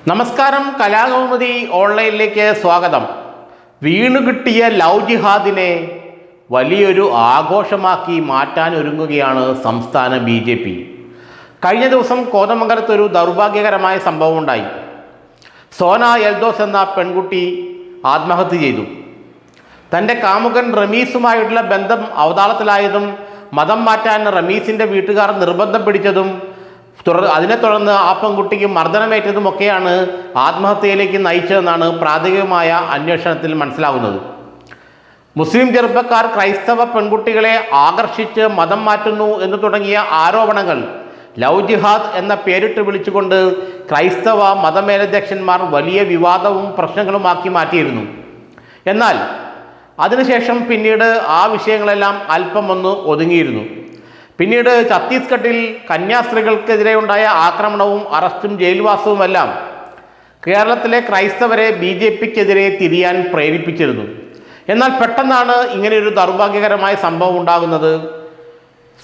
നമസ്കാരം, കലാകൗമുദി ഓൺലൈനിലേക്ക് സ്വാഗതം. വീണു കിട്ടിയ ലവ് ജിഹാദിനെ വലിയൊരു ആഘോഷമാക്കി മാറ്റാൻ ഒരുങ്ങുകയാണ് സംസ്ഥാന BJP. കഴിഞ്ഞ ദിവസം കോതമംഗലത്തൊരു ദൗർഭാഗ്യകരമായ സംഭവം ഉണ്ടായി. സോന എൽദോസ് എന്ന പെൺകുട്ടി ആത്മഹത്യ ചെയ്തു. തൻ്റെ കാമുകൻ റമീസുമായിട്ടുള്ള ബന്ധം അവതാളത്തിലായതും മതം മാറ്റാൻ റമീസിൻ്റെ വീട്ടുകാർ നിർബന്ധം പിടിച്ചതും അതിനെ തുടർന്ന് ആ പെൺകുട്ടിക്ക് മർദ്ദനമേറ്റതുമൊക്കെയാണ് ആത്മഹത്യയിലേക്ക് നയിച്ചതെന്നാണ് പ്രാഥമികമായ അന്വേഷണത്തിൽ മനസ്സിലാകുന്നത്. മുസ്ലിം ചെറുപ്പക്കാർ ക്രൈസ്തവ പെൺകുട്ടികളെ ആകർഷിച്ച് മതം മാറ്റുന്നു എന്ന് തുടങ്ങിയ ആരോപണങ്ങൾ ലവ് ജിഹാദ് എന്ന പേരിട്ട് വിളിച്ചുകൊണ്ട് ക്രൈസ്തവ മതമേലധ്യക്ഷന്മാർ വലിയ വിവാദവും പ്രശ്നങ്ങളുമാക്കി മാറ്റിയിരുന്നു. എന്നാൽ അതിനുശേഷം പിന്നീട് ആ വിഷയങ്ങളെല്ലാം അല്പം ഒന്ന് ഒതുങ്ങിയിരുന്നു. പിന്നീട് ഛത്തീസ്ഗഡിൽ കന്യാസ്ത്രീകൾക്കെതിരെ ഉണ്ടായ ആക്രമണവും അറസ്റ്റും ജയിൽവാസവുമെല്ലാം കേരളത്തിലെ ക്രൈസ്തവരെ BJPക്കെതിരെ തിരിയാൻ പ്രേരിപ്പിച്ചിരുന്നു. എന്നാൽ പെട്ടെന്നാണ് ഇങ്ങനെയൊരു ദൗർഭാഗ്യകരമായ സംഭവം ഉണ്ടാകുന്നത്.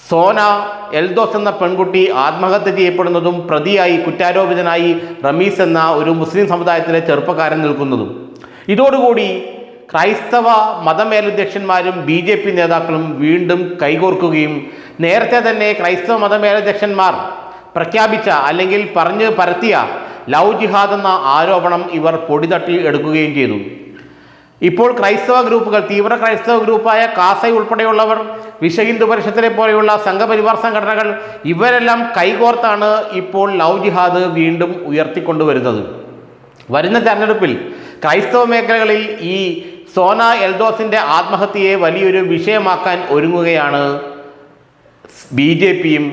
സോന എൽദോസ് എന്ന പെൺകുട്ടി ആത്മഹത്യ ചെയ്യപ്പെടുന്നതും പ്രതിയായി കുറ്റാരോപിതനായി റമീസ് എന്ന ഒരു മുസ്ലിം സമുദായത്തിലെ ചെറുപ്പക്കാരൻ നിൽക്കുന്നതും. ഇതോടുകൂടി ക്രൈസ്തവ മതമേലധ്യക്ഷന്മാരും BJP നേതാക്കളും വീണ്ടും കൈകോർക്കുകയും നേരത്തെ തന്നെ ക്രൈസ്തവ മതമേലധ്യക്ഷന്മാർ പ്രഖ്യാപിച്ച അല്ലെങ്കിൽ പറഞ്ഞു പരത്തിയ ലവ് ജിഹാദ് എന്ന ആരോപണം ഇവർ പൊടിതട്ടി എടുക്കുകയും ചെയ്തു. ഇപ്പോൾ ക്രൈസ്തവ ഗ്രൂപ്പുകൾ, തീവ്ര ക്രൈസ്തവ ഗ്രൂപ്പായ കാസ ഉൾപ്പെടെയുള്ളവർ, വിശ്വ ഹിന്ദു പരിഷത്തിനെ പോലെയുള്ള സംഘപരിവാർ സംഘടനകൾ ഇവരെല്ലാം കൈകോർത്താണ് ഇപ്പോൾ ലവ് ജിഹാദ് വീണ്ടും ഉയർത്തിക്കൊണ്ടുവരുന്നത്. വരുന്ന തെരഞ്ഞെടുപ്പിൽ ക്രൈസ്തവ മേഖലകളിൽ ഈ സോന എൽദോസിൻ്റെ ആത്മഹത്യയെ വലിയൊരു വിഷയമാക്കാൻ ഒരുങ്ങുകയാണ് BJPയും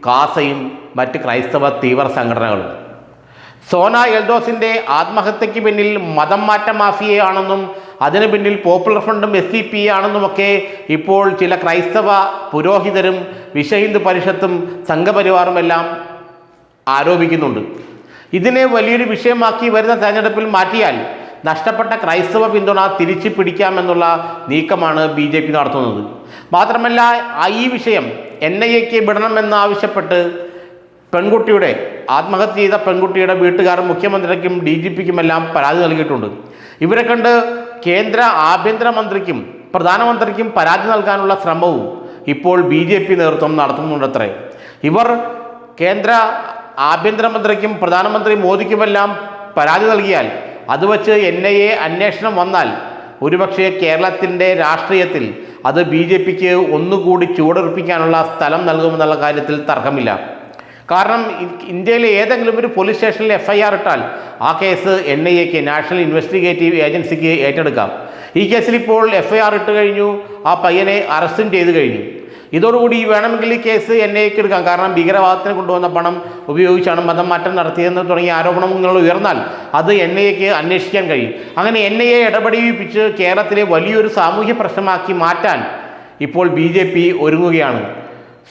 കാസയും മറ്റ് ക്രൈസ്തവ തീവ്ര സംഘടനകളും. സോന എൽദോസിൻ്റെ ആത്മഹത്യയ്ക്ക് പിന്നിൽ മതം മാറ്റ മാഫിയയാണെന്നും അതിന് പിന്നിൽ പോപ്പുലർ ഫ്രണ്ടും SDP ആണെന്നുമൊക്കെ ഇപ്പോൾ ചില ക്രൈസ്തവ പുരോഹിതരും വിശ്വ ഹിന്ദു പരിഷത്തും സംഘപരിവാറുമെല്ലാം ആരോപിക്കുന്നുണ്ട്. ഇതിനെ വലിയൊരു വിഷയമാക്കി വരുന്ന തെരഞ്ഞെടുപ്പിൽ മാറ്റിയാൽ നഷ്ടപ്പെട്ട ക്രൈസ്തവ പിന്തുണ തിരിച്ചു പിടിക്കാമെന്നുള്ള നീക്കമാണ് BJP നടത്തുന്നത്. മാത്രമല്ല, ഈ വിഷയം NIAക്ക് വിടണമെന്നാവശ്യപ്പെട്ട് പെൺകുട്ടിയുടെ ആത്മഹത്യ ചെയ്ത പെൺകുട്ടിയുടെ വീട്ടുകാർ മുഖ്യമന്ത്രിക്കും DGPക്കുമെല്ലാം പരാതി നൽകിയിട്ടുണ്ട്. ഇവരെ കണ്ട് കേന്ദ്ര ആഭ്യന്തരമന്ത്രിക്കും പ്രധാനമന്ത്രിക്കും പരാതി നൽകാനുള്ള ശ്രമവും ഇപ്പോൾ BJP നേതൃത്വം നടത്തുന്നുണ്ടത്രേ. ഇവർ കേന്ദ്ര ആഭ്യന്തരമന്ത്രിക്കും പ്രധാനമന്ത്രി മോദിക്കുമെല്ലാം പരാതി നൽകിയാൽ അത് വച്ച് NIA അന്വേഷണം വന്നാൽ ഒരുപക്ഷെ കേരളത്തിൻ്റെ രാഷ്ട്രീയത്തിൽ അത് BJPക്ക് ഒന്നുകൂടി ചൂടുറപ്പിക്കാനുള്ള സ്ഥലം നൽകുമെന്നുള്ള കാര്യത്തിൽ തർക്കമില്ല. കാരണം ഇന്ത്യയിലെ ഏതെങ്കിലും ഒരു പോലീസ് സ്റ്റേഷനിൽ FIR ഇട്ടാൽ ആ കേസ് NIAക്ക്, നാഷണൽ ഇൻവെസ്റ്റിഗേറ്റീവ് ഏജൻസിക്ക് ഏറ്റെടുക്കാം. ഈ കേസിൽ ഇപ്പോൾ FIR ഇട്ട് കഴിഞ്ഞു, ആ പയ്യനെ അറസ്റ്റും ചെയ്തു കഴിഞ്ഞു. ഇതോടുകൂടി വേണമെങ്കിൽ ഈ കേസ് NIAക്ക് എടുക്കാം. കാരണം ഭീകരവാദത്തിന് കൊണ്ടുവന്ന പണം ഉപയോഗിച്ചാണ് മതം മാറ്റം നടത്തിയതെന്ന് തുടങ്ങിയ ആരോപണങ്ങൾ ഉയർന്നാൽ അത് NIAക്ക് അന്വേഷിക്കാൻ കഴിയും. അങ്ങനെ NIA ഇടപെടിപ്പിച്ച് കേരളത്തിലെ വലിയൊരു സാമൂഹ്യ പ്രശ്നമാക്കി മാറ്റാൻ ഇപ്പോൾ BJP ഒരുങ്ങുകയാണ്.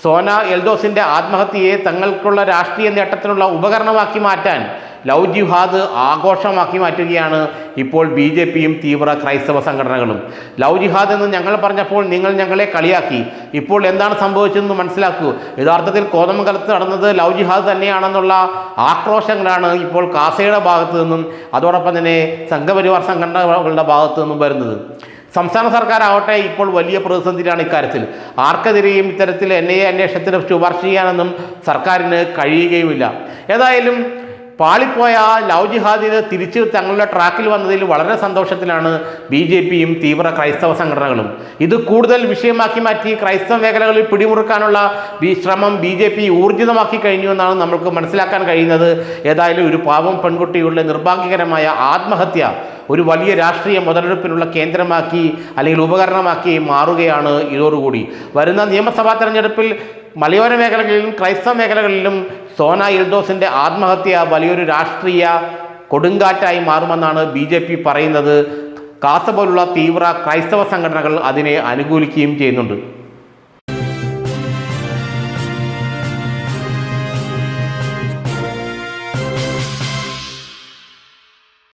സോന എൽദോസിൻ്റെ ആത്മഹത്യയെ തങ്ങൾക്കുള്ള രാഷ്ട്രീയ നേട്ടത്തിനുള്ള ഉപകരണമാക്കി മാറ്റാൻ ലവ് ജിഹാദ് ആഘോഷമാക്കി മാറ്റുകയാണ് ഇപ്പോൾ BJPയും തീവ്ര ക്രൈസ്തവ സംഘടനകളും. ലവ് ജിഹാദ് എന്ന് ഞങ്ങൾ പറഞ്ഞപ്പോൾ നിങ്ങൾ ഞങ്ങളെ കളിയാക്കി. ഇപ്പോൾ എന്താണ് സംഭവിച്ചതെന്ന് മനസ്സിലാക്കൂ. യഥാർത്ഥത്തിൽ കോതമംഗലത്ത് നടന്നത് ലവ് ജിഹാദ് തന്നെയാണെന്നുള്ള ആക്രോശങ്ങളാണ് ഇപ്പോൾ കാസയുടെ ഭാഗത്തു നിന്നും അതോടൊപ്പം തന്നെ സംഘപരിവാർ സംഘടനകളുടെ ഭാഗത്തു നിന്നും വരുന്നത്. സംസ്ഥാന സർക്കാരാവട്ടെ ഇപ്പോൾ വലിയ പ്രതിസന്ധിയിലാണ് ഇക്കാര്യത്തിൽ. ആർക്കെതിരെയും ഇത്തരത്തിൽ NIA അന്വേഷണത്തിന് ശുപാർശ ചെയ്യാനൊന്നും സർക്കാരിന് കഴിയുകയുമില്ല. ഏതായാലും പാളിപ്പോയ ലവ് ജിഹാദിന് തിരിച്ച് തങ്ങളുടെ ട്രാക്കിൽ വന്നതിൽ വളരെ സന്തോഷത്തിലാണ് BJPയും തീവ്ര ക്രൈസ്തവ സംഘടനകളും. ഇത് കൂടുതൽ വിഷയമാക്കി മാറ്റി ക്രൈസ്തവ മേഖലകളിൽ പിടിമുറുക്കാനുള്ള ശ്രമം BJP ഊർജിതമാക്കി കഴിഞ്ഞു എന്നാണ് നമുക്ക് മനസ്സിലാക്കാൻ കഴിയുന്നത്. ഏതായാലും ഒരു പാവം പെൺകുട്ടിയുടെ നിർഭാഗ്യകരമായ ആത്മഹത്യ ഒരു വലിയ രാഷ്ട്രീയ മുതലെടുപ്പിനുള്ള കേന്ദ്രമാക്കി അല്ലെങ്കിൽ ഉപകരണമാക്കി മാറുകയാണ് ഇതോടുകൂടി. വരുന്ന നിയമസഭാ തെരഞ്ഞെടുപ്പിൽ മലയോര മേഖലകളിലും ക്രൈസ്തവ മേഖലകളിലും സോന എൽദോസിൻ്റെ ആത്മഹത്യ വലിയൊരു രാഷ്ട്രീയ കൊടുങ്കാറ്റായി മാറുമെന്നാണ് BJP പറയുന്നത്. കാസ പോലുള്ള തീവ്ര ക്രൈസ്തവ സംഘടനകൾ അതിനെ അനുകൂലിക്കുകയും ചെയ്യുന്നുണ്ട്.